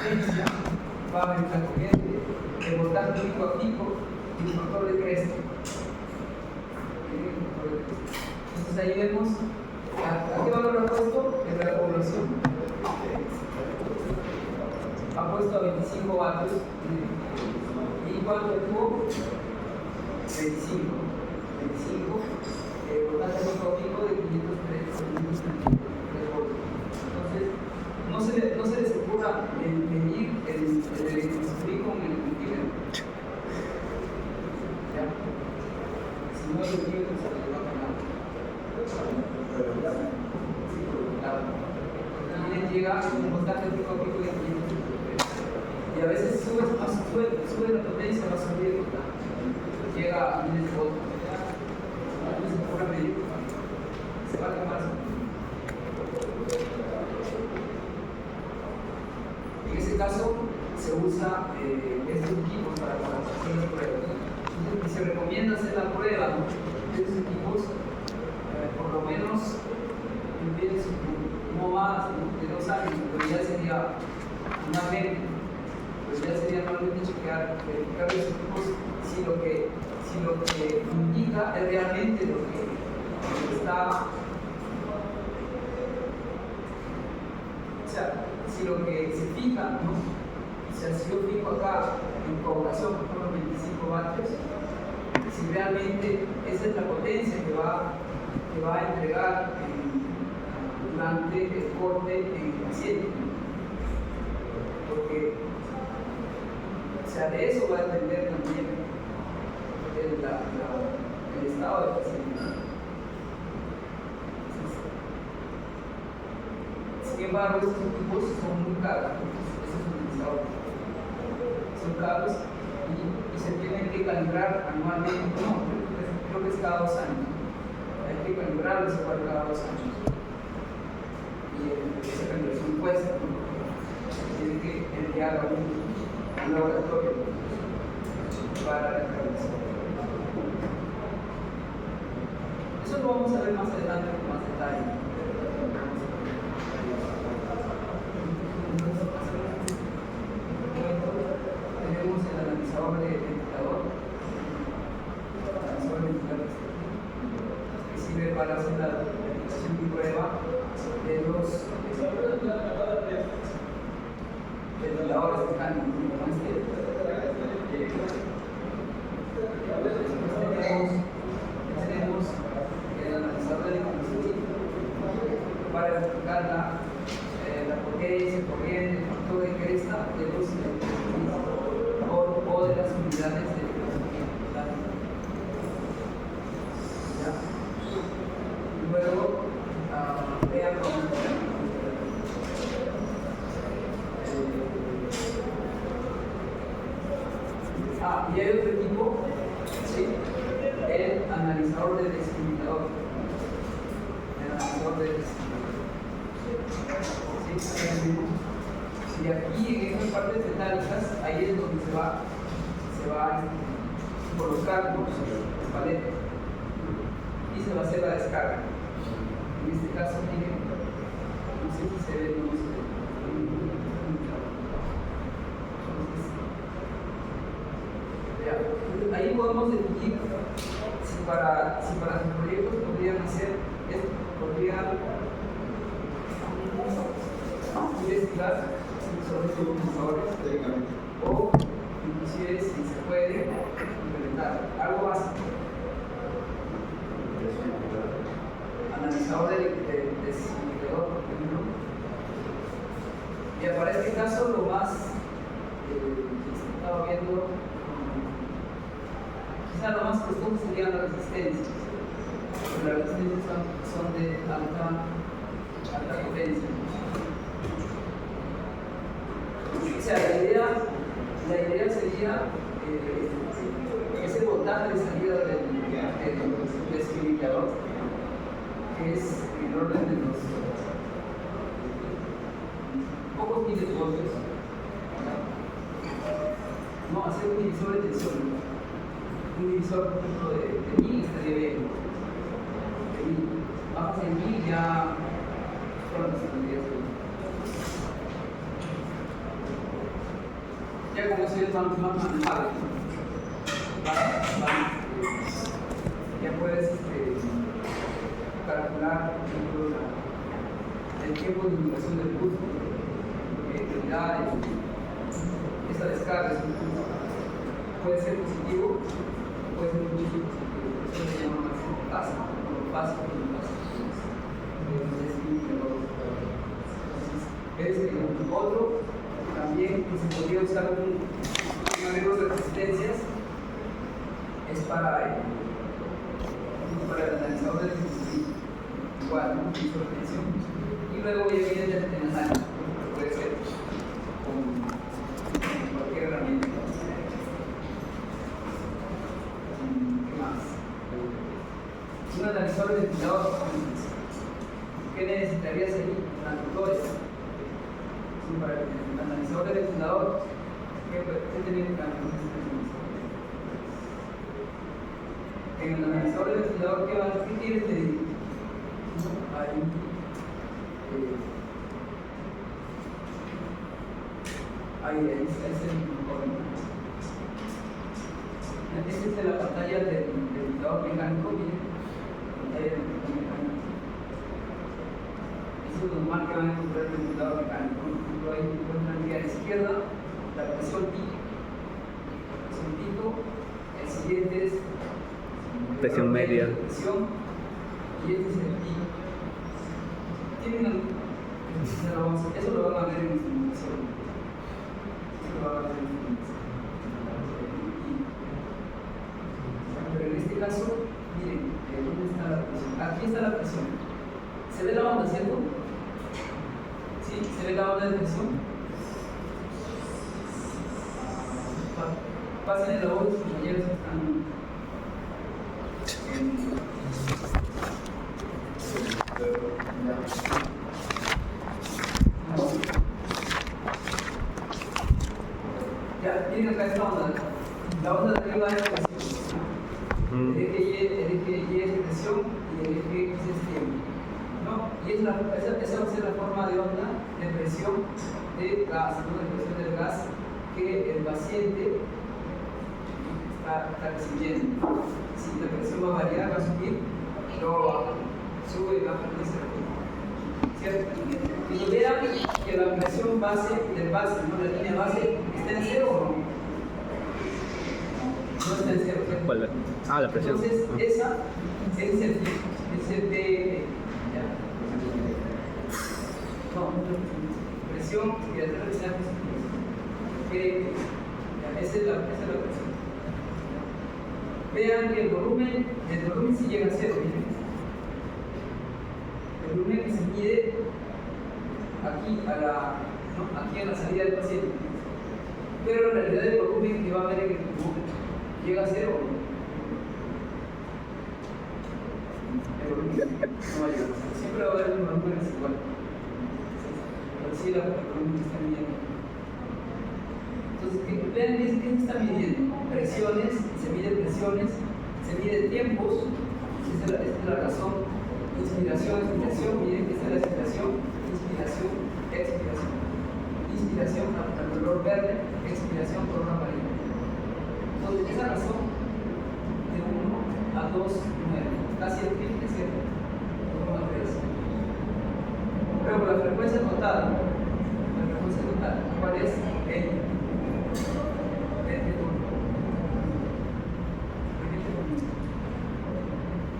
potencia va a haber una corriente de voltaje pico a pico y un motor de cresta. Entonces ahí vemos a qué valor ha puesto en la población. Ha puesto a 25 vatios. ¿Y cuánto tuvo? 25 voltaje pico a pico de 503 voltios. Entonces, no se les ocurra medir el electricity con el multímetro. ¿Ya? Si no el multímetro se le va a ganar. Y llega un voltaje pico a pico de 503. Y a veces sube la potencia, va a subir el voltaje. Llega a 1000 voltios. No se ocurra medir. Se va a quemar. En ese caso se usa estos equipos para hacer las pruebas. Entonces, se recomienda hacer la prueba de estos equipos por lo menos no más de 2 años, pero ya sería una media. Pues ya sería normalmente verificar los equipos si lo que indica es realmente lo que está. O sea, si lo que se fija, ¿no? O sea, si yo fijo acá en población, por ejemplo, 25 vatios, si realmente esa es la potencia que va a entregar durante el corte en el paciente. Porque, o sea, de eso va a depender también el estado del paciente. Sin embargo, estos equipos son muy caros, son caros y se tienen que calibrar anualmente, no, creo que es cada 2 años. Hay que calibrarlos igual cada 2 años. Y esa calibración cuesta, ¿no? Tiene que enviar a un laboratorio para la calibración. Eso lo vamos a ver más adelante con más detalle. Tenemos el analizador de ventilador, que sirve para hacer la verificación y prueba de los ventiladores mecánicos. Tenemos el analizador de combustible para verificar la potencia, corriente, el factor de cresta de los o de las unidades de luego vean y hay otro equipo, ¿sí? El analizador de discriminador. ¿Sí? Y aquí en estas partes metálicas, ahí es donde se va a colocar los paletas y se va a hacer la descarga. En este caso, miren, no sé si se ve o no se ve. Entonces, ahí podemos definir si para sus proyectos podrían hacer esto, podrían investigar sobre sus utilizadores o inclusive si se puede implementar algo básico. Analizador de desfibrilador, por ejemplo. Y para este caso lo más que se estaba viendo, quizá lo más costoso serían las resistencias. Pero las resistencias son de alta potencia. O sea, la idea sería ese voltaje de salida del desfibrilador, que es en el orden de los pocos miles de voltios. No, hacer un divisor de tensión. Un divisor, por ejemplo, de 1000 estaría bien. De 1000. Bajas en 1000 ya. ¿Cuánto se tendría que hacer? Ya con eso ya es más manejable. Ya puedes calcular, por ejemplo, el tiempo de duración del pulso, unidades, esta descarga es un pulso. Puede ser positivo, puede ser un pulso positivo. Eso se llama fase, fase. Entonces, otro también que se podría usar un arreglo de resistencias es para el analizador de dispositivo. Igual, ¿no? Tensión. Y luego ya viene el análisis, que puede ser con cualquier herramienta. ¿Qué más? Un analizador de ventilador. ¿Qué necesitarías ahí? Transductores. Para el analizador del ventilador, ¿qué tenía que cambiar? En el analizador del ventilador, ¿qué quieres medir? Ahí es el informe. Esta es de la pantalla del ventilador mecánico, miren, pantalla del ventilador mecánico. Eso es normal que van a encontrar el ventilador mecánico. Por ejemplo, ahí encuentran aquí a la izquierda la presión pico. El siguiente es presión media. Presión, y este es el pico. Eso lo van a ver en la simulación. Pero en este caso, miren, ¿dónde está la presión? Aquí está la presión. ¿Se ve la onda, cierto? ¿Sí? ¿Se ve la onda de presión? Pasen la voz, los compañeros que están ya, miren acá esta onda. La onda de arriba es presión. El eje Y es presión y el eje X es tiempo. ¿No? Y esa va a ser la forma de onda de presión de gas, ¿no? De presión del gas que el paciente está recibiendo. Si la presión va a variar, va a subir, luego baja, sube y baja, ¿cierto? Y vean que la presión base del base, ¿no? La línea base, ¿está en cero o no? No está en cero, ¿cierto? ¿Cuál? Ah, la presión. Entonces, esa es el TM. No, presión y la presión. Esa es la presión. Vean que el volumen sí llega a cero. El volumen que se mide aquí aquí en la salida del paciente. Pero en realidad el volumen que va a haber en el termómetro llega a cero. El volumen no va a llegar a cero. Siempre va a haber un volumen igual. Pero sí el volumen que está midiendo. Entonces, vean qué se está midiendo. Presiones, se miden presiones, se miden tiempos. Esta es la razón. Inspiración, expiración, miren que esta es la inspiración, inspiración, expiración. Inspiración al color verde, expiración color amarillo. Entonces, esa razón de 1 a 2, 9, casi el triple, ¿cierto? 1 a 3. Luego la frecuencia total, ¿cuál es? 20.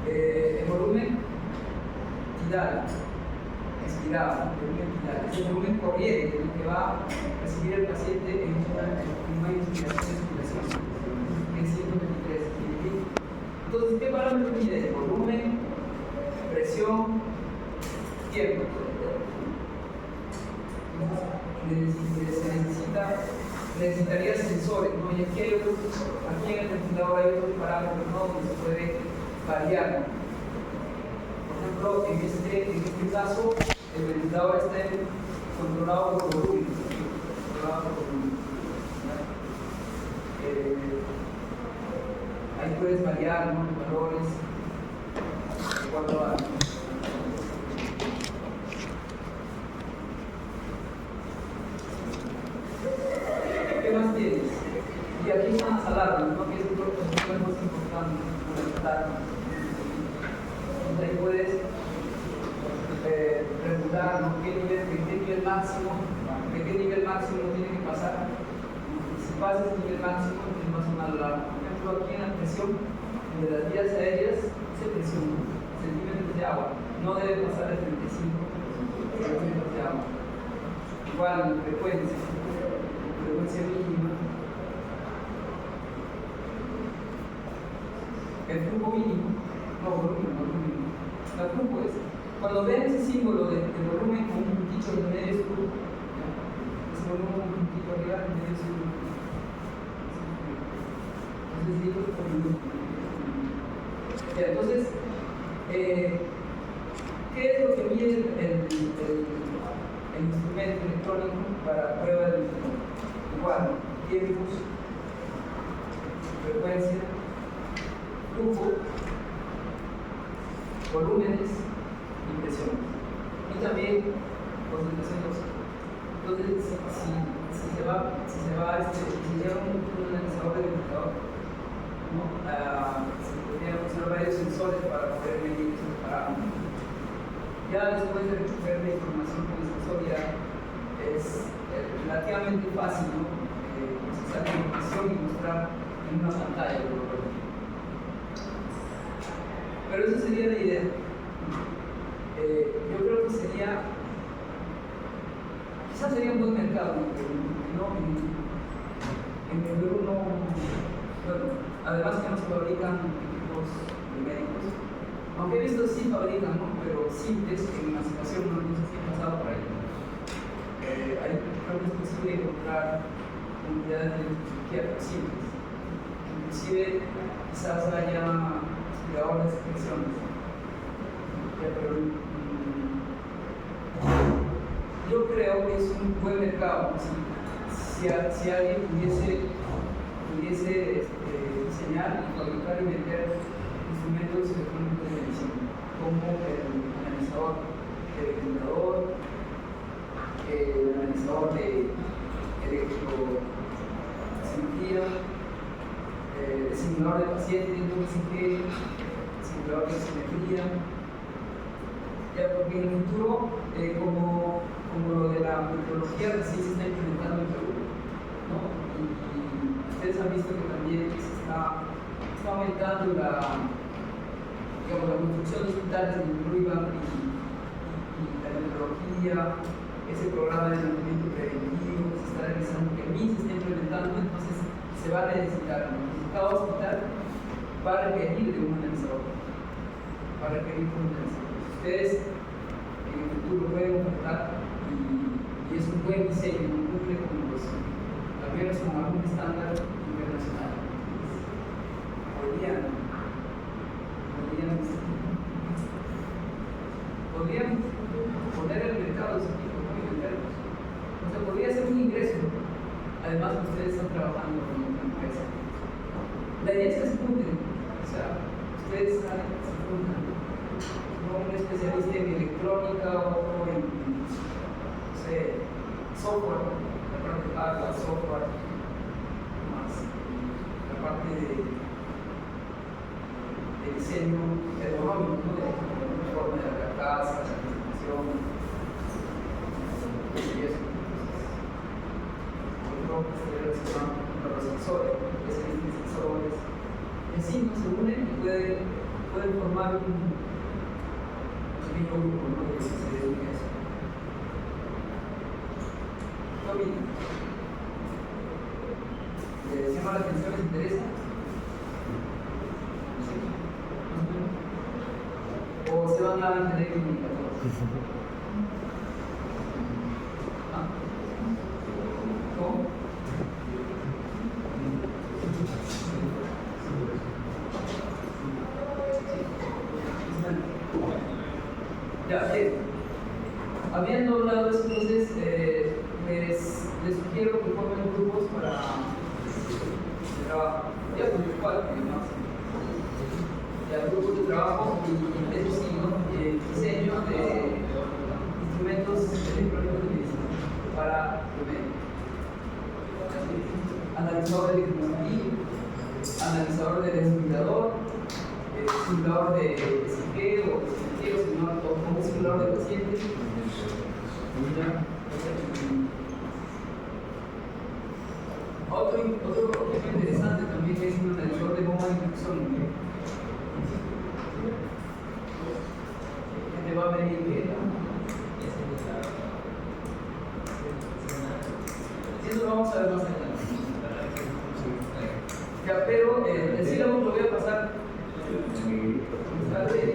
El volumen tidal, expirado, volumen tidal, es el volumen corriente que va a recibir el paciente en una inspiración y expiración, en 123 mililitros. Entonces, ¿qué parámetro mide? Volumen, presión, tiempo. Necesitaría sensores, ¿no? Y aquí en el ventilador hay otros parámetros, ¿no? Donde se puede variar. Por ejemplo, en este caso, el ventilador está controlado por volumen. Ahí puedes variar, ¿no? Los valores de acuerdo a ¿qué más tiene? alarmas, ¿no? Que es un problema más importante, conectar. Entonces ahí puedes regular, ¿no? ¿De qué nivel máximo tiene que pasar? Si pasas el nivel máximo, tienes más una alarma. Por ejemplo, aquí en la presión de las vías aéreas se presiona centímetros de agua, no debe pasar de 35 centímetros de agua. Igual frecuencia mínima. El flujo mínimo, volumen. El flujo es, cuando ven ese símbolo de volumen con un puntito en medio es flujo. Ese volumen con un puntito arriba en medio es flujo. Entonces digo volumen. Entonces, ¿qué es lo que mide el instrumento electrónico para prueba del instrumento? Igual, tiempos, frecuencia, flujo, volúmenes y presiones. Y también concentración de oxígeno. Entonces, si lleva un analizador de indicador, ¿no? Se podrían usar varios sensores para poder medir esos parámetros. Ya después de recoger la información con el sensor ya es relativamente fácil, ¿no? Procesar la información y mostrar en una pantalla. Pero esa sería la idea. Yo creo que quizás sería un buen mercado, ¿no? En Perú no, bueno, además que no se fabrican equipos médicos, aunque he visto sí fabrican, ¿no? Pero simples en emancipación, no sé si he pasado por ahí. Ahí creo que es posible encontrar unidades de electricidad simples. Inclusive quizás haya aspiradores de presiones. Pero yo creo que es un buen mercado. Si alguien pudiese diseñar y fabricar y vender instrumentos electrónicos de medicina, como el analizador de ventilador, el analizador de electrocirugía, el simulador de pacientes, no ECG, simulador de simetría. Ya, porque en el futuro, como lo de la meteorología recién se está implementando en Perú, ¿no? Y ustedes han visto que también se está aumentando la construcción de hospitales en Perú y la meteorología, ese programa de mantenimiento preventivo que se está realizando, que el MIN se está implementando, entonces se va a necesitar, ¿no? Cada hospital va a requerir de un analizador, Ustedes en el futuro pueden ofertar y es un buen diseño, un cumple con los aviones con algún estándar internacional. Podrían poner el mercado de ese tipo y venderlos. O sea, podría ser un ingreso. Además, ustedes están trabajando con una empresa. La idea es que se junten. O sea, ustedes se juntan. No un especialista en electrónica o en, no sé, software, la parte de hardware, software, más la parte de diseño ergonómico, ¿no? De forma de la carcasa, la presentación, y eso. Otro que se relaciona con los sensores, especialistas en sensores, y así no se unen y pueden formar un grupo, ¿no? Que se dedica a eso. ¿Le llama la atención? ¿Les interesa? ¿O se van a mantener comunicados? ¿Cómo? Ya, bien. Habiendo hablado de eso, entonces les sugiero que formen grupos para trabajo. Ya, pues, más. Ya, grupos de trabajo y eso sí, ¿no? Diseño de instrumentos electrónicos de medicina para el médico. Analizador de electroscopía, analizador de desfibrilador, simulador de ECG o como simulador de pacientes. Otro objeto interesante también es un analizador de bomba de inducción, que te va a venir que eso lo vamos a ver más adelante. Ya, pero el sílabo lo voy a pasar y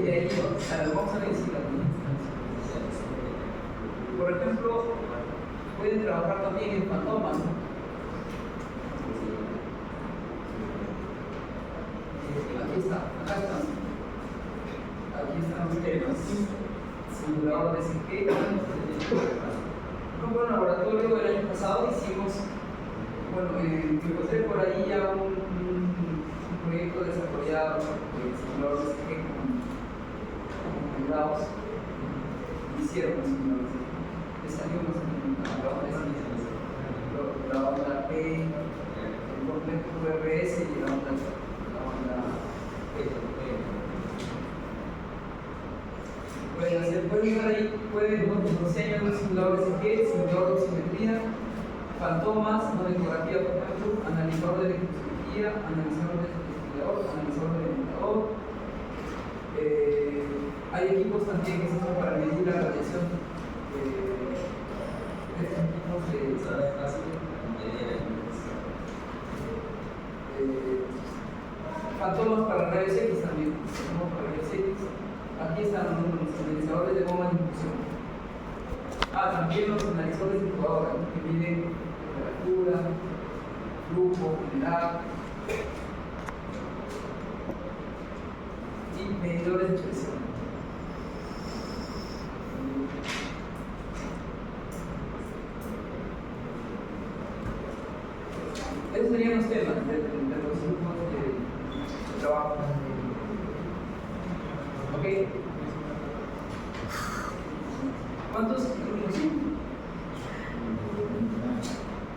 de ahí lo vamos a ver el sílabo. Por ejemplo, pueden trabajar también en fantomas, ¿no? Aquí está, acá están. Aquí están los temas. Simulador de ECG. Como en laboratorio el año pasado hicimos, me encontré por ahí ya un proyecto desarrollado de simulador de ECG con grados. Hicieron un simulador de ECG. Les salió más o menos la onda P, el complejo QRS y la onda pueden dejar ahí, diseñar un simulador de ECG, simulador de oximetría, fantomas, no de ecografía, por ejemplo, analizador de electrofisiología, analizador de desfibrilador, analizador de ventilador. Hay equipos también que se usan para medir la radiación de estos equipos fantomas para rayos X también. Aquí están los analizadores de bomba de inducción. También los analizadores de incubadora, que miden temperatura, flujo, humedad y medidores de presión. Esos serían los temas de los grupos de trabajo. ¿Ok? ¿Cuántos grupos?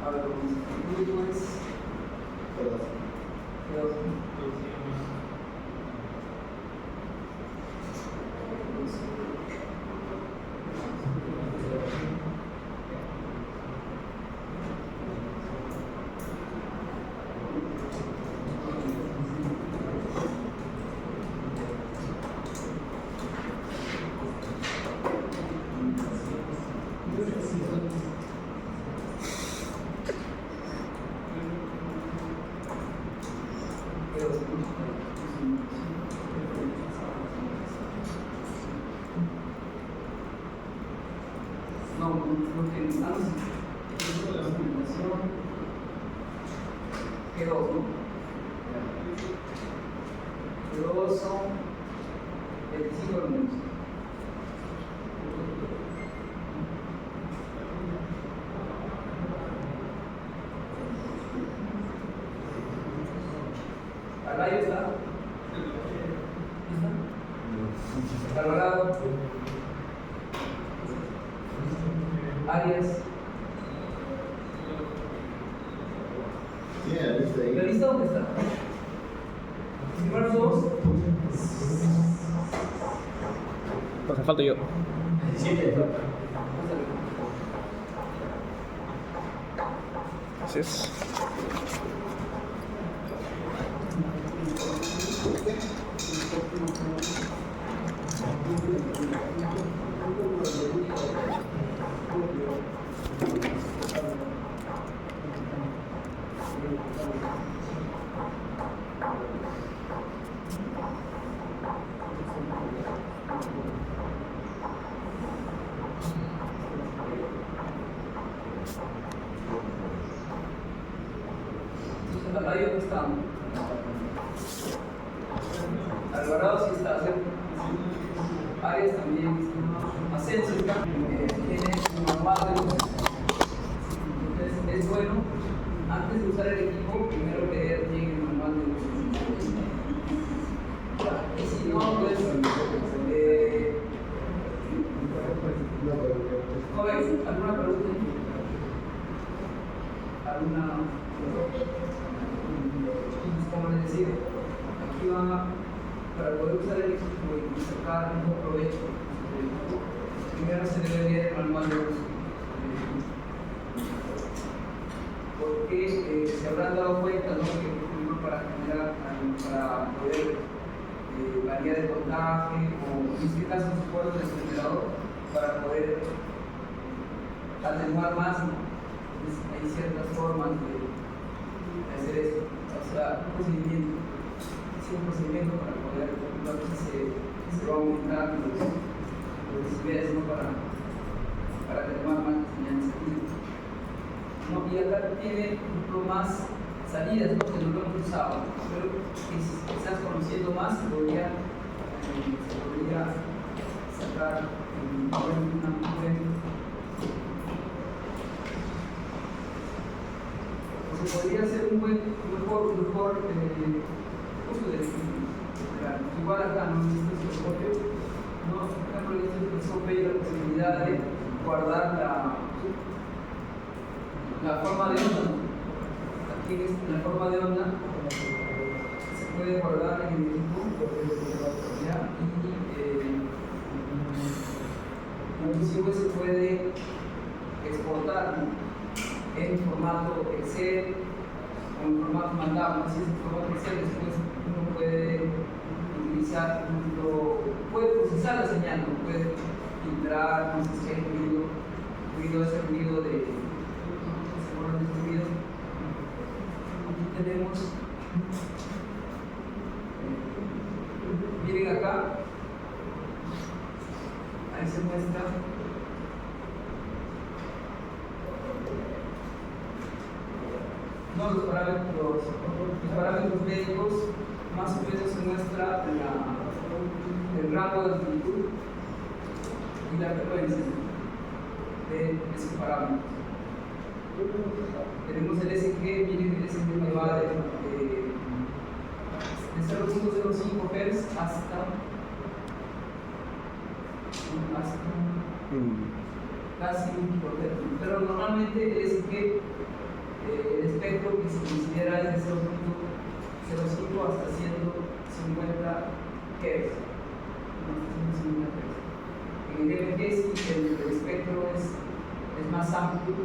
A ver, los grupos. Dos son 25 minutos. Acá ya está. Alvarado. Arias. ¿La lista dónde está? Primeros dos. Pues me falto yo. Así es. Ahí donde está. Alvarado sí está, ¿cierto? Arias también. Asensio tiene un manual de uso. Entonces es bueno, antes de usar el equipo, primero leer bien el manual de uso. Y si no, pues joven, ¿alguna pregunta? ¿Alguna? Como les decía, sacar un provecho. Primero se debe leer el manual de uso. Porque se habrán dado cuenta, ¿no?, que por ejemplo para poder variar el voltaje o en este caso un soporte del generador para poder atenuar más, ¿no? Entonces, hay ciertas formas de hacer eso, o sea, un procedimiento para poder, por ejemplo, aquí se va a aumentar los decibeles, ¿no?, para atenuar más las señales aquí, ¿no? Y acá tiene un poco más salidas, ¿no?, que no lo hemos usado, pero que quizás conociendo más se podría sacar una podría ser un mejor uso del igual acá, ¿no?, en este osciloscopio, ¿no?, por ejemplo, en este osciloscopio hay la posibilidad de guardar la forma de onda, ¿no? Aquí en la forma de onda se puede guardar en el equipo, ¿ya? Y inclusive se puede exportar, ¿no?, en formato Excel o en formato MATLAB. Si es en formato Excel, después uno puede utilizar, puede procesar la señal, ¿no?, puede filtrar, no sé si hay ruido ese ruido de ruido. Aquí tenemos, miren acá, ahí se muestra no los parámetros médicos, más o menos se muestra el rango de amplitud y la frecuencia de esos parámetros. Tenemos el SG, miren el SG que va de 0.05 Hz hasta casi 1 kHz. Pero normalmente el SG, el espectro que se considera es de 0.05 hasta 150 Hz. En el MG sí, el espectro es más amplio,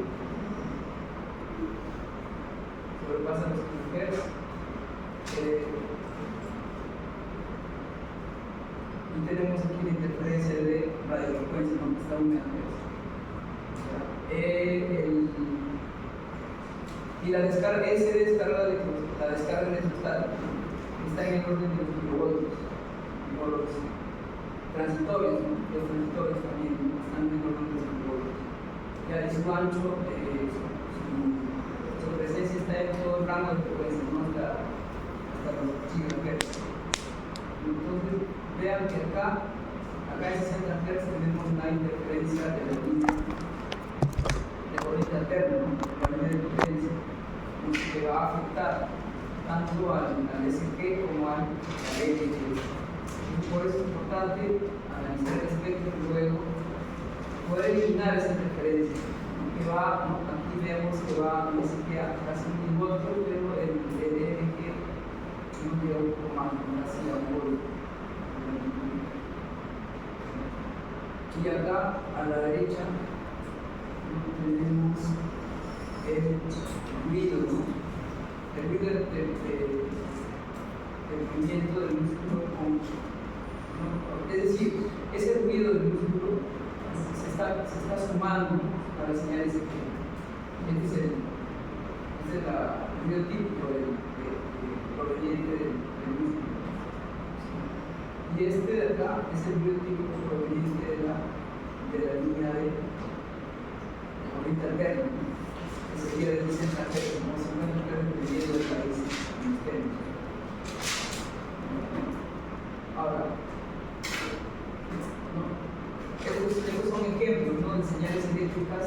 sobrepasa los 100 Hz. Y tenemos aquí la interferencia de radiofrecuencia, ¿no?, que está a 1 MHz. Y la descarga, la descarga electrostática está en el orden de los kilovoltios, o los transitorios, ¿no?, los transitorios también están en el orden de los kilovoltios. Ya y su ancho, su presencia está en todo el rango de frecuencia, ¿no?, hasta los gigahertz. Entonces, vean que acá en 60 Hz tenemos una interferencia de la línea de corriente alterna, ¿no?, la línea de potencia, que va a afectar tanto al SG como al LG. Por eso es importante analizar el espectro y luego poder eliminar esa interferencia, ¿no?, que va, ¿no?, aquí vemos que va el SG a casi 1 kV, pero el LG no llega un poco más, casi a 1 volt. Y acá a la derecha tenemos el ruido, ¿no?, el ruido del movimiento del músculo, ¿no? Es decir, ese ruido del músculo se está sumando a las señales que este es el ruido típico proveniente del músculo. Y este de acá es el ruido típico proveniente de la línea de corriente alterna, que sería de 60 Hz, como 50 Hz dependiendo del país en los términos. Ahora, ¿no?, estos son ejemplos, ¿no?, de señales eléctricas,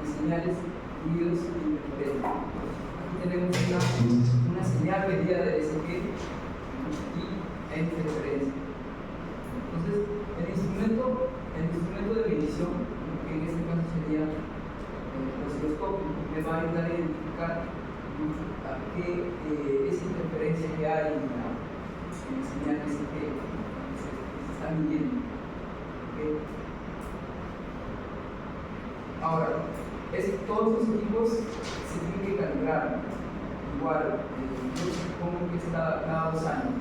de señales, ruidos y interferencias. Aquí tenemos una señal medida de SG y interferencia. Entonces, el instrumento de medición, que en este caso sería el osciloscopio, me va a ayudar a identificar esa interferencia que hay señales que se están midiendo. ¿Okay? Ahora, todos los equipos se tienen que calibrar igual. Yo supongo que es cada 2 años.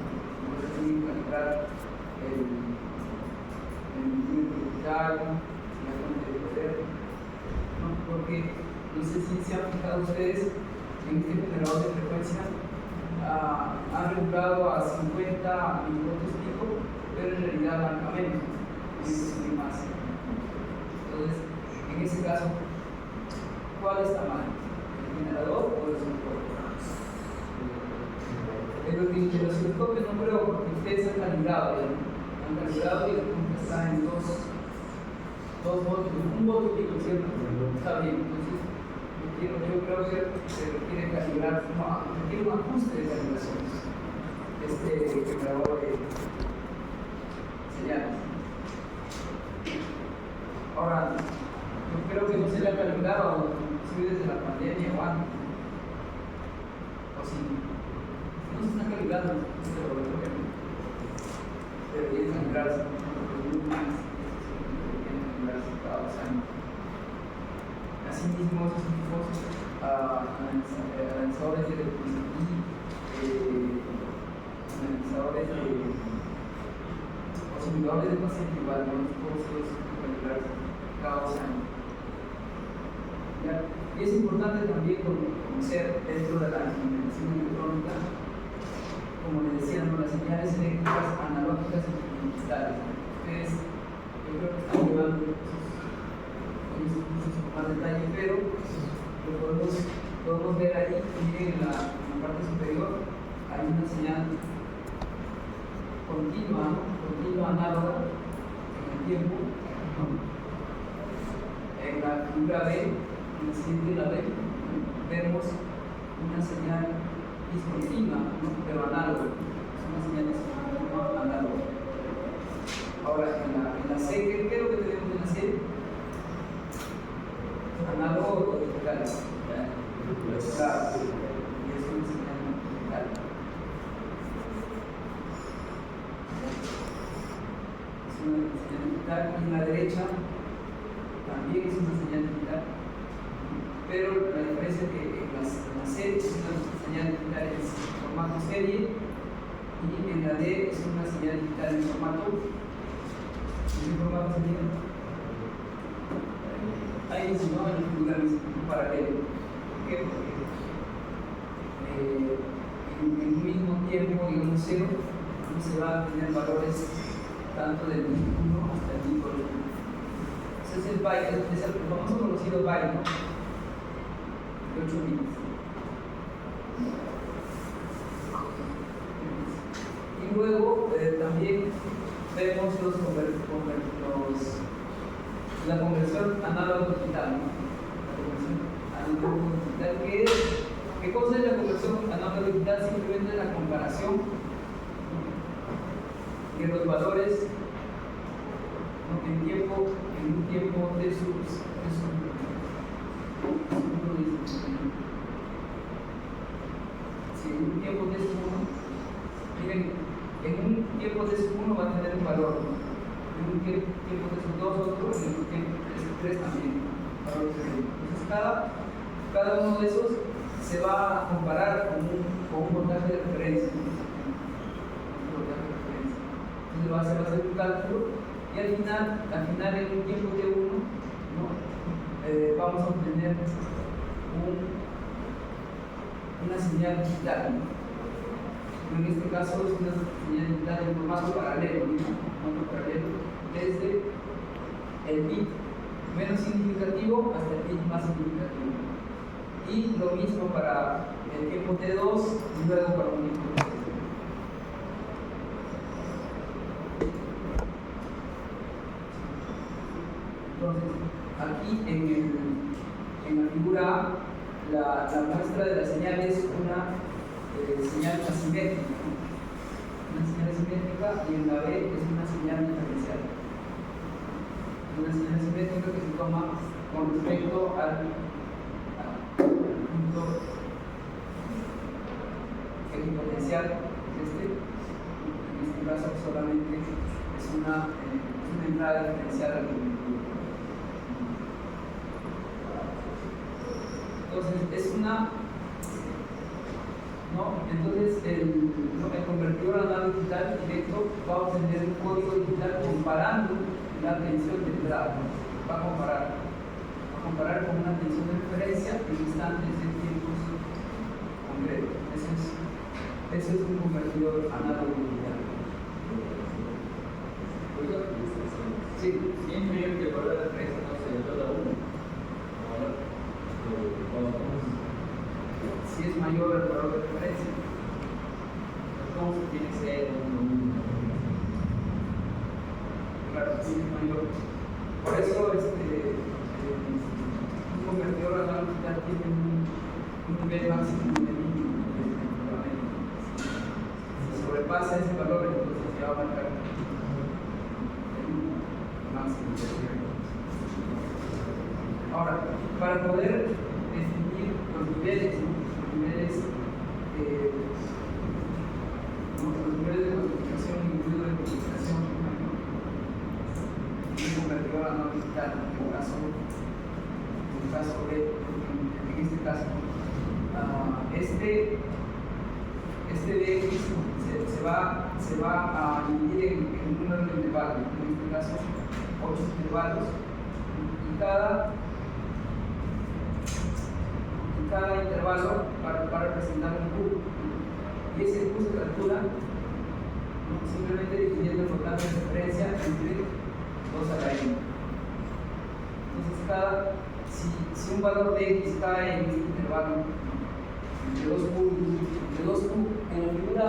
Entonces tienen que calibrar el digital, la fuente de poder, ¿no? Porque no sé si se han fijado ustedes en este generador de frecuencia, han regulado a 50 milivoltios pico, pero en realidad van a menos, y más. Entonces, en ese caso, ¿cuál está mal? ¿El generador o el osciloscopio? El osciloscopio no creo, porque ustedes han calibrado y el punto está en 2 voltios, 1 voltio pico, ¿cierto? Está bien, entonces yo creo que se requiere calibrar, requiere un ajuste de calibración generador de señales. Ahora, yo creo que no se le ha calibrado inclusive desde la pandemia o antes, o sí, no se está calibrando este laboratorio, debería calibrarse cada 2 años. Asimismo, esos equipos analizadores de electricidad, analizadores de osciladores de paciente igual, ¿no? Todos ellos calibrarse cada 2 años. ¿Ya? Y es importante también conocer dentro de la instrumentación electrónica, como les decía, ¿no? Las señales eléctricas analógicas y digitales. Ustedes, yo creo que están llevando esos cursos con más detalle, pero lo podemos ver ahí, miren en la parte superior, hay una señal continua análoga en el tiempo, ¿no? En la figura B, en el siguiente la B, vemos una señal discontinua, ¿no? Pero análoga, es una señal discontinua análoga. Ahora, en la C, ¿qué es lo que tenemos en la C? Análogo o digital. Claro, y es una señal digital. Es una señal digital, y en la derecha también es una señal digital. Pero la diferencia es que en la C es una señal digital en formato serie, y en la D es una señal digital en formato. ¿En qué formato sería? Ahí se llama el paralelo. ¿Por qué? Porque en un mismo tiempo, digamos 0, se van a tener valores tanto del bit 1 hasta el bit 1. Ese es el byte, es el famoso conocido byte, ¿no? De 8 bits. Y luego también vemos la conversión análogo-digital, ¿no? La conversión análogo-digital, ¿qué cosa es la conversión análogo-digital? Simplemente la comparación de los valores, ¿no? en un tiempo de sus en un tiempo de su 1, miren, en un tiempo de su 1 va a tener un valor, ¿no? En un tiempo de su 2 otro, en un tiempo de su 3 también. Entonces cada uno de esos se va a comparar con un voltaje de referencia. Entonces va a hacer un cálculo y al final en un tiempo de 1, ¿no? Vamos a obtener una señal digital, ¿no? En este caso es una señal digital en formato paralelo, desde el bit menos significativo hasta el bit más significativo. Y lo mismo para el tiempo T2 y luego para un tiempo T3. Entonces, aquí en la figura A, la muestra de la señal es una señal asimétrica, ¿no? Una señal asimétrica, y en la B es una señal diferencial. Una señal asimétrica que se toma con respecto al punto equipotencial, caso solamente es una entrada diferencial al convertidor. Entonces es una, ¿no? Entonces el convertidor analógico digital directo va a obtener un código digital comparando la tensión de entrada, ¿no? Va a comparar con una tensión de referencia en instantes de tiempos concretos. Eso es un convertidor análogo digital. Sí, siempre hay que guardar la referencia, no se le da uno. Si es mayor el valor de referencia, Entonces tiene que ser claro, si es mayor. Por eso un convertidor análogo digital tiene un nivel máximo de mínimo. Si sobrepasa ese valor, entonces ya va a marcar el máximo. Ahora, para poder definir los niveles, ¿no? Los niveles de codificación y incluido de codificación, un convertidor análogo digital, en este caso, este DX se va a dividir en un número de intervalos, en este caso 8 intervalos, y cada intervalo va a representar un Q, y ese Q se calcula, ¿no? Simplemente dividiendo el flotante de referencia entre 2 a la n. Entonces si un valor de x cae en este intervalo, entre 2Q en la figura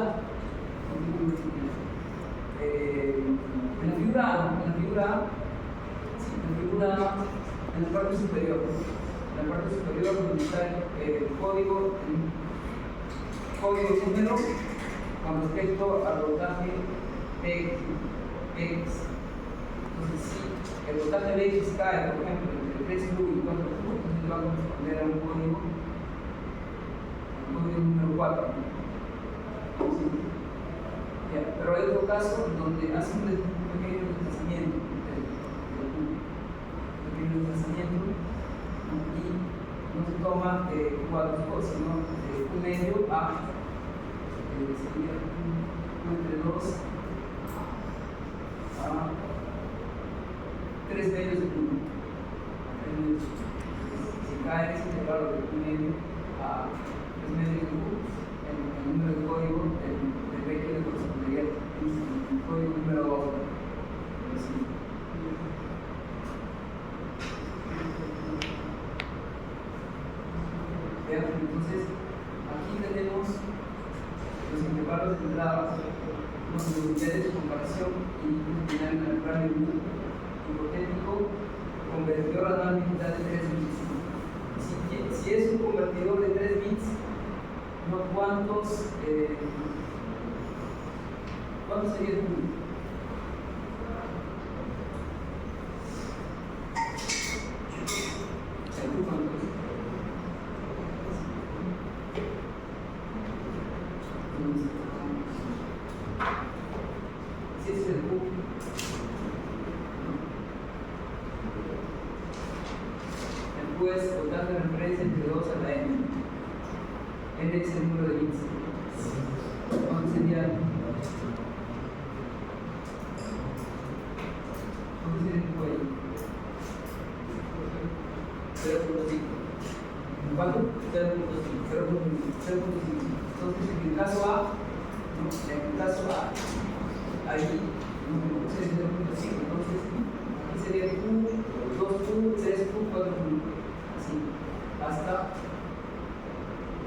en la parte superior, donde está el código número con respecto al voltaje Px. Entonces, si el voltaje Px cae, por ejemplo, entre 3Q y 4Q, entonces va a corresponder a un código número 4. ¿Sí? Pero hay otro caso donde hace un pequeño desplazamiento y no se toma Q2, sino Q medio a sería Q entre 2 a 3 medios de Q. Si cae ese intervalo de Q medio a 3 medios de Q, el número de código del vector le correspondería al código número 2. Entonces, aquí tenemos los intervalos de entrada, los unidades de comparación y dinámica natural de un hipotético convertidor análogo digital de 3 bits. Si es un convertidor de 3 bits, ¿no? ¿Cuántos sería el punto? Si es el Q, el Q es voltaje de referencia entre 2 a la n. N es el número de bits. ¿Cuánto sería el Q ahí? 0.5. ¿Cuánto? 0.5. Entonces, en el caso A, ¿no? Ahí sería 0.5. Entonces, aquí sería Q, 2Q, 3Q, 4Q. Así,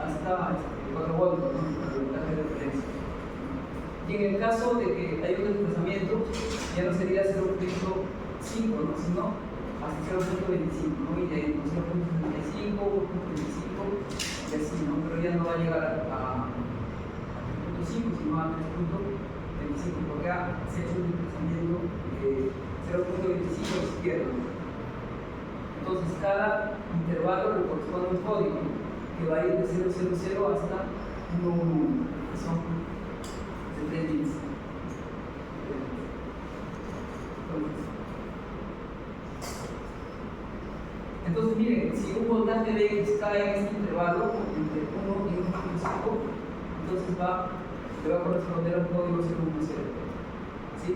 hasta 4 voltios, ¿no? El voltaje de referencia. Y en el caso de que hay un desplazamiento, ya no sería 0.5, ¿no? Sino hasta 0.25, ¿no? Y de ahí 0.75, 0.25 y así, ¿no? Pero ya no va a llegar a 3.5, sino a 3.25, porque se ha hecho un desplazamiento de 0.25 a la izquierda. Entonces, cada intervalo le corresponde a un código que va a ir de 000 hasta 111, que son de 3 bits. Entonces, miren, si un voltaje de X cae en este intervalo, entre 1 y 1.5, entonces le va a corresponder al código 010. ¿Sí?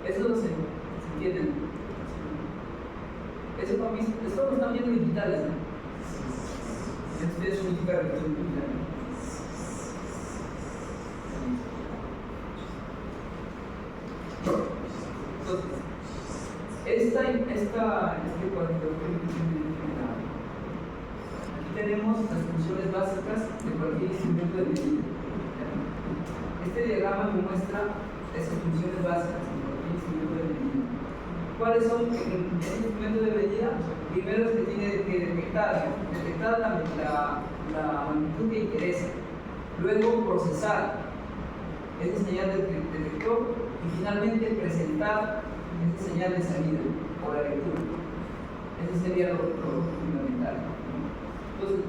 Eso se entiende. Eso lo están viendo digitales, ¿no? Ustedes significa reacción digital. Entonces, este cuadrito, aquí tenemos las funciones básicas de cualquier instrumento de medida. Este diagrama me muestra esas funciones básicas de cualquier instrumento de medida. ¿Cuáles son el instrumento de medida? Primero es que tiene que detectar la magnitud que interesa, luego procesar esa señal del detector y finalmente presentar esa señal de salida o la lectura. Ese sería lo fundamental. Entonces,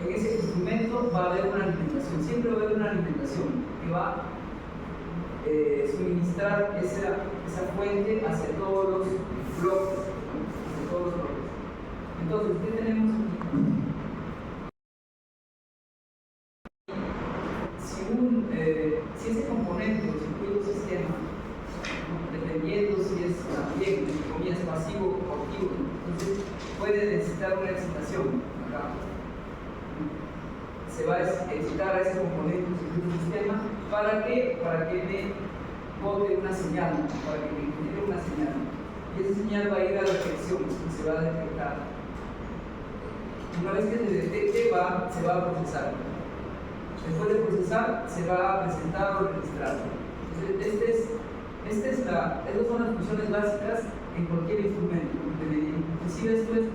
en ese instrumento va a haber una alimentación, siempre va a haber una alimentación que va a suministrar esa fuente hacia todos los bloques. Entonces, ¿qué tenemos aquí? Si ese componente o circuito o sistema, dependiendo si es también, entre comillas, pasivo o activo, entonces puede necesitar una excitación acá. Se va a excitar a ese componente o circuito o sistema para que me bote una señal, para que me genere una señal. Y esa señal va a ir a la detección y se va a detectar. Una vez que se detecte, se va a procesar. Después de procesar, se va a presentar o registrar. Entonces, esas son las funciones básicas en cualquier instrumento. Inclusive esto es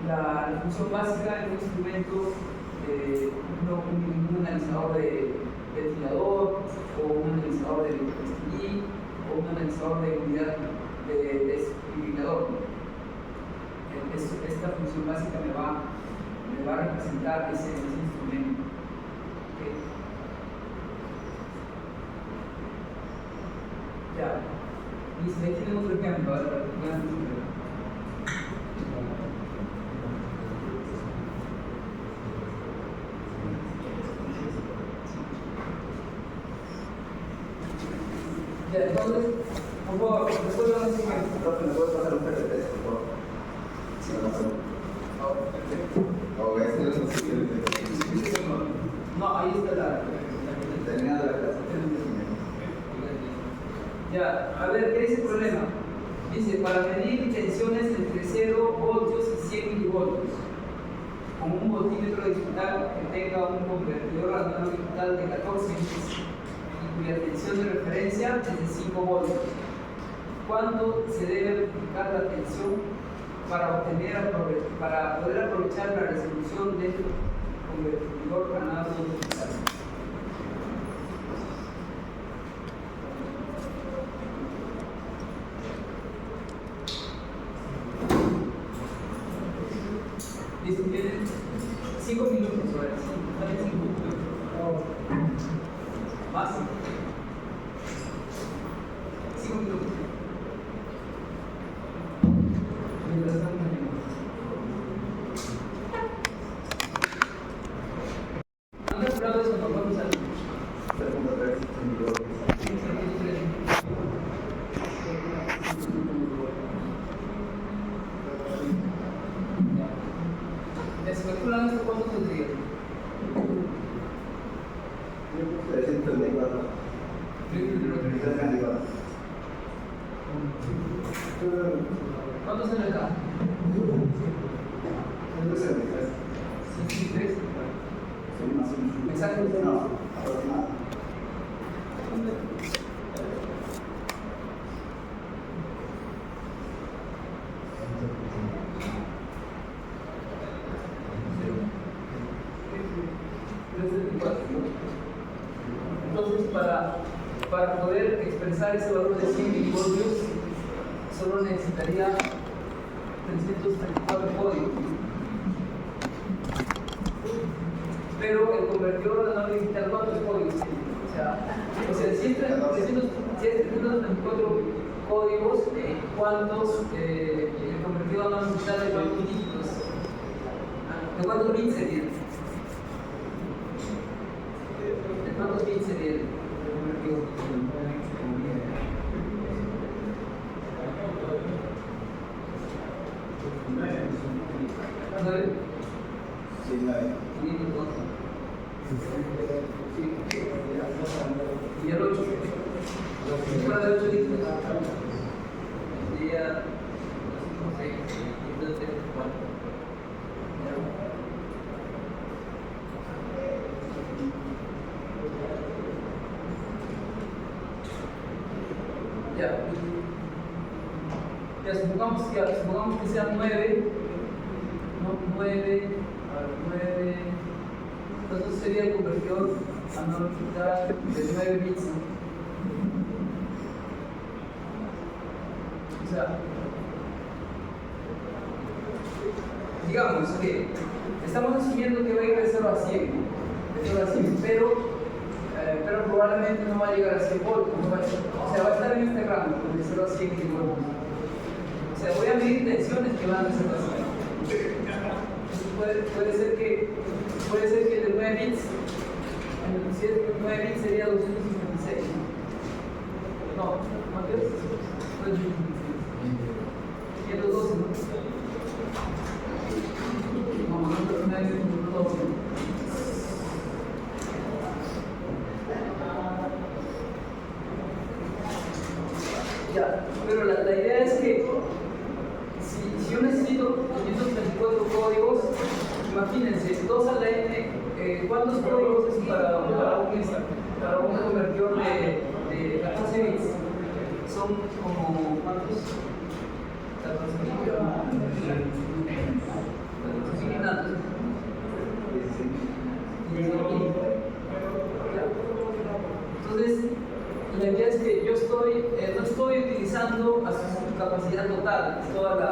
la función básica en un instrumento, un analizador de ventilador, o un analizador de electrocristí, o un analizador de unidad de desfibrilador. Esta función básica me va a representar ese instrumento. Okay. Ya, listo, ahí tenemos otro ejemplo. Ya, entonces, por favor, resuelvan ese ejemplo. Profe, ¿me puedes pasar un PRT, por favor? Sí, no, o este es el siguiente. No, ahí está la Terminada la clase. Ya, a ver, ¿qué es el problema? Dice, para medir tensiones entre 0 voltios y 100 milivoltios, con un voltímetro digital que tenga un convertidor anual digital de 14 inches y cuya tensión de referencia es de 5 voltios. ¿Cuánto se debe multiplicar la tensión para poder aprovechar la resolución del convertidor análogo digital? Listo, tienen 5 minutos, ahora sí, dale 5 minutos. Más. 5 minutos. Mientras tanto, ¿han calculado eso? ¿No? ¿Cuánto sale? 3.3 milivoltios. ¿Se calculan esto cuánto tendría? 334. 334. ¿Cuánto sale acá? 163. 63. Sí, más o menos. Exacto. No, aproximado. Entonces, para poder expresar ese valor de 100 milivoltios, solo necesitaría 334 códigos. Pero el convertidor análogo digital, ¿cuántos códigos tiene? O sea, si es 334 códigos, ¿cuántos el convertido a una unidad de cuántos dígitos, de cuántos bits sería. ¿De cuántos bits sería el convertido? 9. Sí, 9. 512. Y el 8. Fuera de 8 dígitos. Sería 6, 7, 4. Ya, supongamos que sean 9, ¿no? 9, entonces sería el convertidor analógica de 9 bits, ¿no? O sea, digamos que estamos asumiendo que va a ir de 0 a 100, ¿no? De 0 a 100, pero probablemente no va a llegar a 100 voltios, o sea, va a estar en este rango, de 0 a 100 kilovoltios. O sea, voy a medir tensiones que van de 0 a 100. Puede ser que de 9 bits, si es de 9 bits sería 256. No, ¿cuánto es? 112, ¿no? No, no, 9 bits, 12. Ya, pero la idea es que si yo necesito 534 códigos, imagínense, 2 a la n, ¿cuántos códigos es para un convertidor de 14 bits? Son como, ¿cuántos? 14.000 y tantos. Entonces, la idea es que yo no estoy utilizando a su capacidad total, toda la.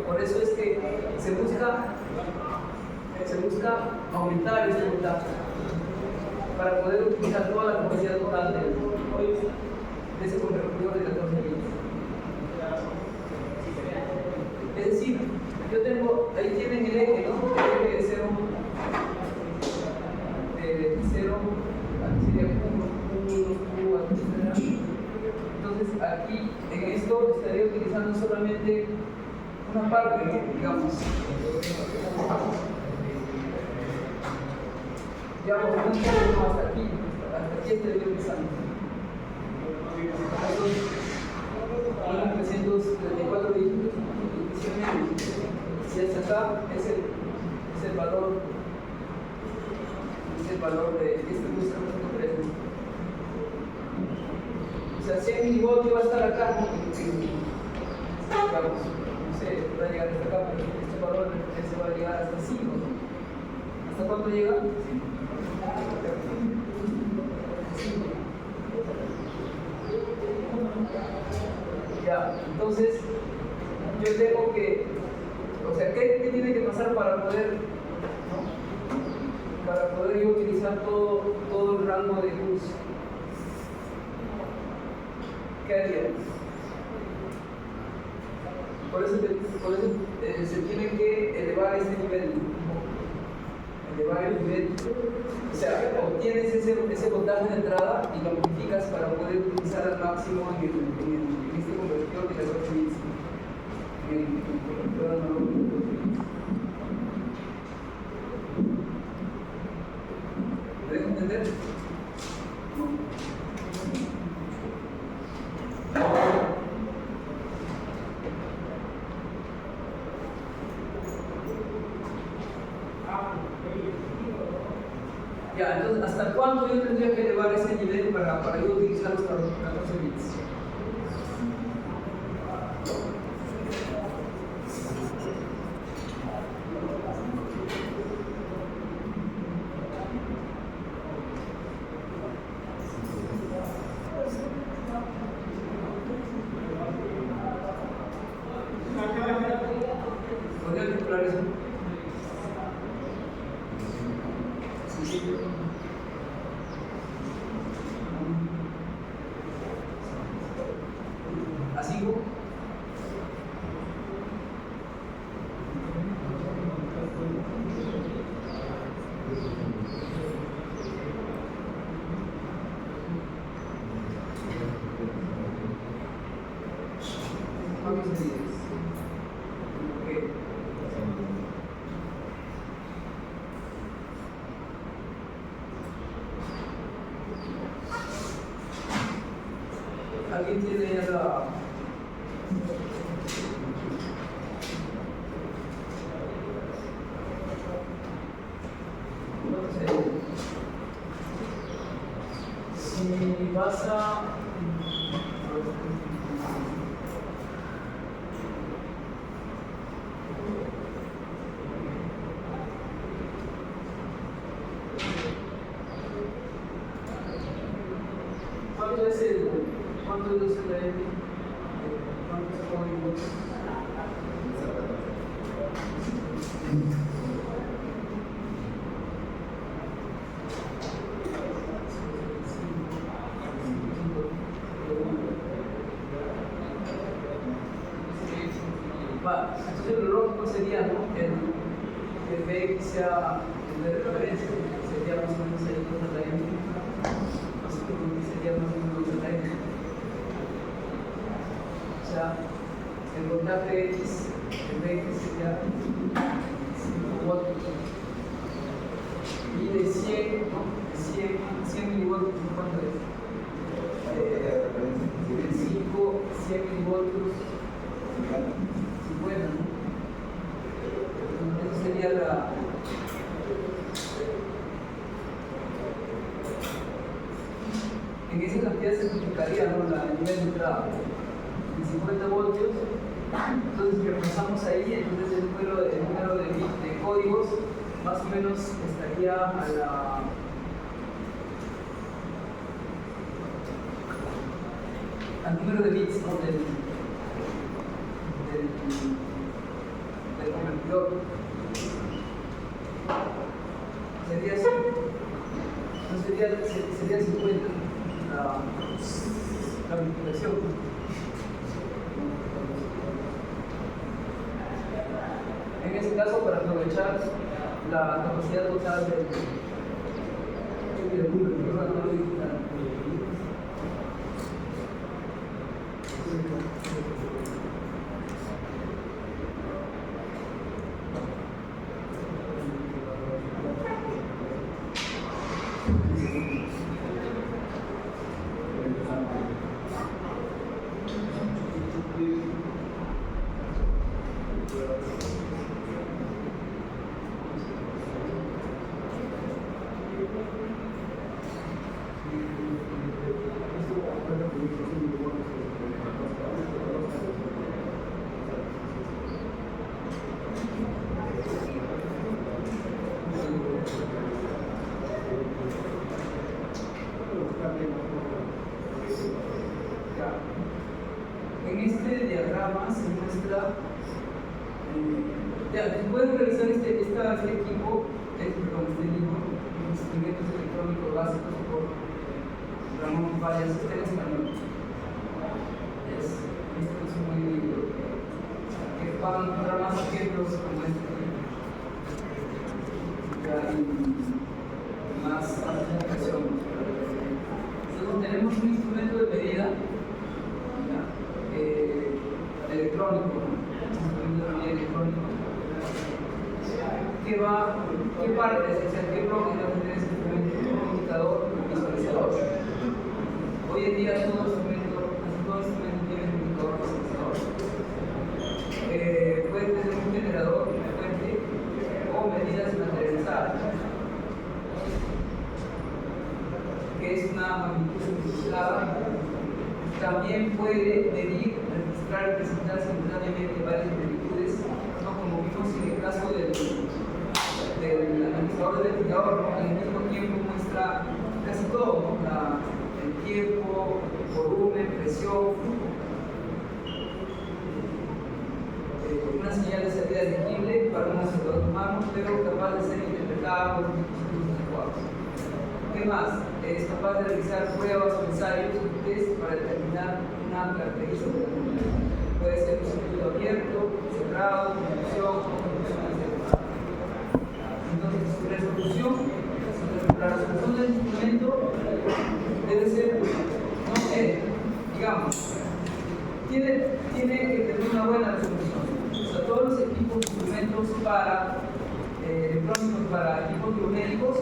Por eso es que se busca aumentar este voltaje para poder utilizar toda la capacidad total de ese convertidor de 14 bits. Es decir, yo tengo, ahí tienen el eje, ¿no? El eje de 0, sería 1, etc. Entonces aquí en esto estaría utilizando solamente una parte, digamos. Digamos, un poco hasta aquí estaría utilizando. Son 334 dígitos. Si hasta acá es el valor de este booster 3. O sea, 100 milivoltios va a estar acá, digamos, no sé, va a llegar hasta acá, pero este valor ese va a llegar hasta 5. ¿Hasta cuánto llega? 5. Ya, entonces yo tengo que, o sea, ¿qué tiene que pasar para poder, ¿no? Para poder yo utilizar todo el rango de luz? ¿Qué haría? Por eso se tiene que elevar este nivel. Elevar el nivel. O sea, obtienes ese voltaje de entrada y lo modificas para poder utilizar al máximo en este convertidor de 14 bits. En el convertidor analógico de 14 bits. ¿Me dejo entender? No. Ya, entonces, ¿hasta cuánto yo tendría que elevar ese nivel para yo utilizar los 14 bits? ¿Podría calcular eso? ¿A 5? pasa. ¿Cuánto es el rating? ¿Cuánto es el código? Entonces lo lógico sería, ¿no?, que el BX sea el de referencia, sería más o menos ahí con la M, así que sería más o menos la M. O sea, el voltaje X, el BX sería 5 voltios. Y de 100, ¿no?, de 100 milivoltios, ¿cuánto es? De 5, 100 milivoltios, 50, ¿no? Esa sería la. En esa cantidad se multiplicaría, ¿no?, la nivel de entrada de 50 voltios. Entonces, si reemplazamos ahí, entonces el número de códigos más o menos estaría al número de bits, ¿no?, del convertidor. Sería así. Entonces sería 50 la multiplicación. En ese caso, para aprovechar la capacidad total del número digital. En este diagrama se muestra, pueden revisar este equipo, este libro, instrumentos electrónicos básicos por Ramón Vallas, está en español. Es muy lindo, que van a encontrar más ejemplos como este y más aplicaciones. Entonces tenemos un instrumento de medida electrónico, ¿qué partes, o sea, qué bloques va a tener ese instrumento? Un indicador, un visualizador. Hoy en día todo instrumento tiene un indicador visualizador. Puede tener un generador, una fuente o medidas materializadas, que es una magnitud simplificada. También puede medir, registrar y presentar simultáneamente varias magnitudes, ¿no?, como vimos en el caso del analizador del indicador, ¿no?, al mismo tiempo muestra casi todo, ¿no?, el tiempo, volumen, presión, una señal de salida elegible para un observador humano, pero capaz de ser interpretada por dispositivos adecuados. ¿Qué más? Es capaz de realizar pruebas o ensayos o test para determinar una característica. Puede ser un circuito abierto, cerrado, conducción, etc. Entonces, su resolución, la resolución del instrumento debe ser, digamos, tiene que tener una buena resolución. O sea, todos los equipos, instrumentos para electrónicos, para equipos biomédicos,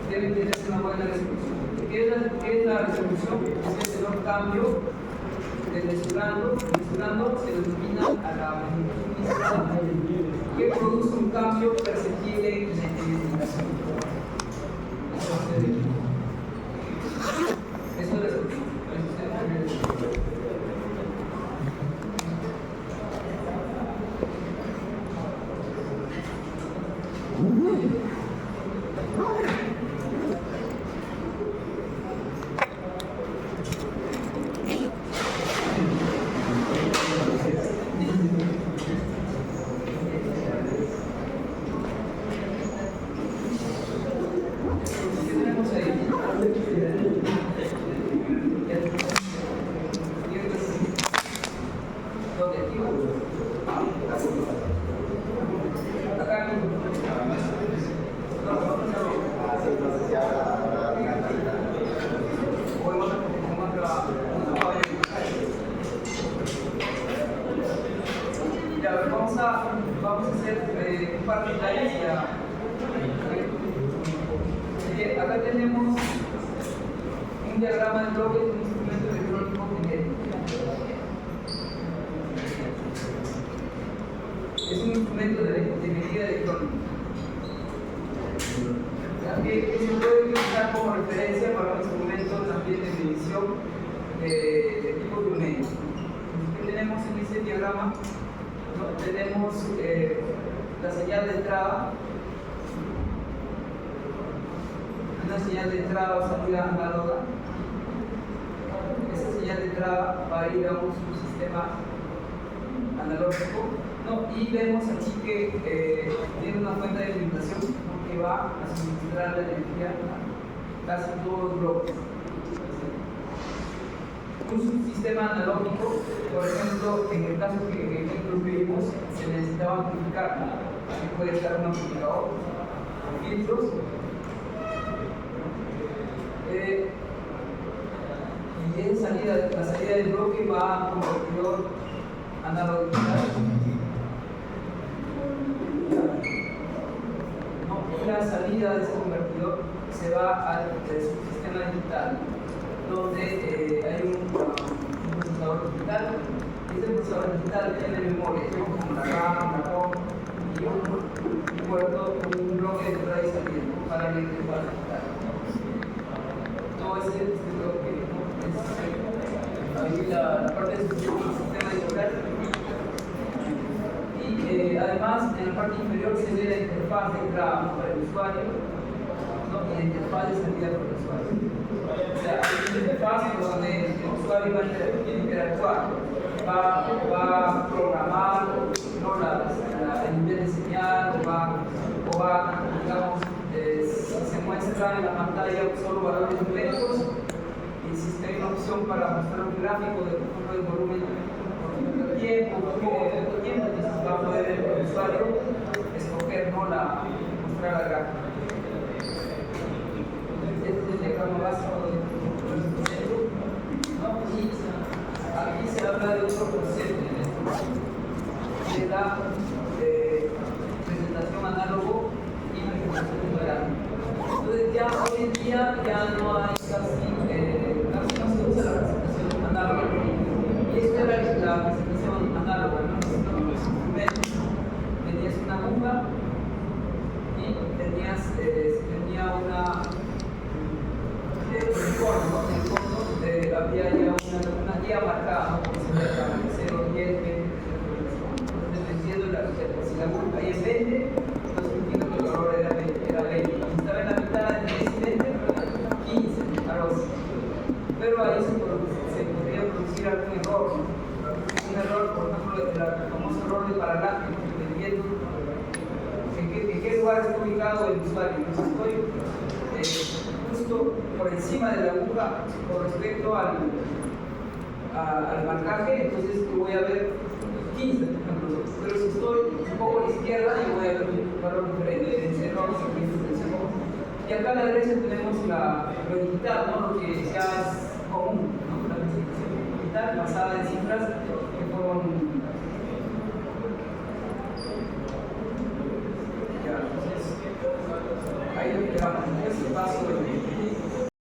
deben tener una buena resolución. ¿Qué es la resolución? Es el menor cambio del mesurando se denomina a la magnitud inicial que produce un cambio perceptible en la identificación. Vamos a hacer un par de detalles ya. Acá tenemos un diagrama de bloques de un instrumento electrónico genético. Es un instrumento de medida electrónica que se puede utilizar como referencia para un instrumento también de medición de tipo biomédico. ¿Qué tenemos en ese diagrama? Tenemos la señal de entrada, una señal de entrada o salida análoga. Esa señal de entrada va a ir a un subsistema analógico, ¿no? Y vemos aquí que tiene una fuente de alimentación, ¿no?, que va a suministrar la energía a casi todos los bloques. Un subsistema analógico, por ejemplo, en el caso que vimos, se necesitaba amplificar, aquí puede estar un amplificador, filtros, y en la salida del bloque va a un convertidor análogo digital. Y la salida de ese convertidor se va al subsistema digital, donde hay un procesador digital, y ese procesador digital tiene memoria, ¿no?, como la RAM, la ROM, y un puerto, un bloque de entrada y salida, ¿no?, para la interfaz digital. Todo ese bloque, ¿no?, es ahí la parte del sistema digital. Y además, en la parte inferior se ve la interfaz de entrada para el usuario, ¿no?, y la interfaz de salida para el usuario. O sea, hay una interfaz donde el usuario va a interactuar, va a programar, ¿no?, el nivel de señal, o va, digamos, se muestra en la pantalla solo valores numéricos, y si hay una opción para mostrar un gráfico del volumen por tiempo, entonces va a poder el usuario escoger, ¿no?, mostrar la gráfica. Este es el diagrama básico del instrumento, ¿no? Y aquí se habla de otro concepto de la presentación análogo y presentación numeral. Entonces ya hoy en día ya no hay casi no se usa la presentación análoga, y esta era la presentación análoga, ¿no? Los instrumentos, tenías una aguja y tenía una en el fondo había ya una guía marcada, ¿no?, como se ve acá, 0, 10, 20, dependiendo de si la aguja ahí es 20, entonces significa que el valor era 20, si estaba en la mitad de 10 y 20, 15, algo así. Pero ahí se podría producir algún error, ¿no? Un error, por ejemplo, el famoso error de paralaje, ¿no?, dependiendo en qué lugar está ubicado el usuario. Entonces estoy justo por encima de la aguja con respecto al marcaje, entonces yo voy a ver 15, por ejemplo. Pero si estoy un poco a la izquierda, yo voy a ver un valor diferente, el error se produce. Y acá a la derecha tenemos lo digital, ¿no?, lo que ya es común, ¿no?, la presentación digital basada en cifras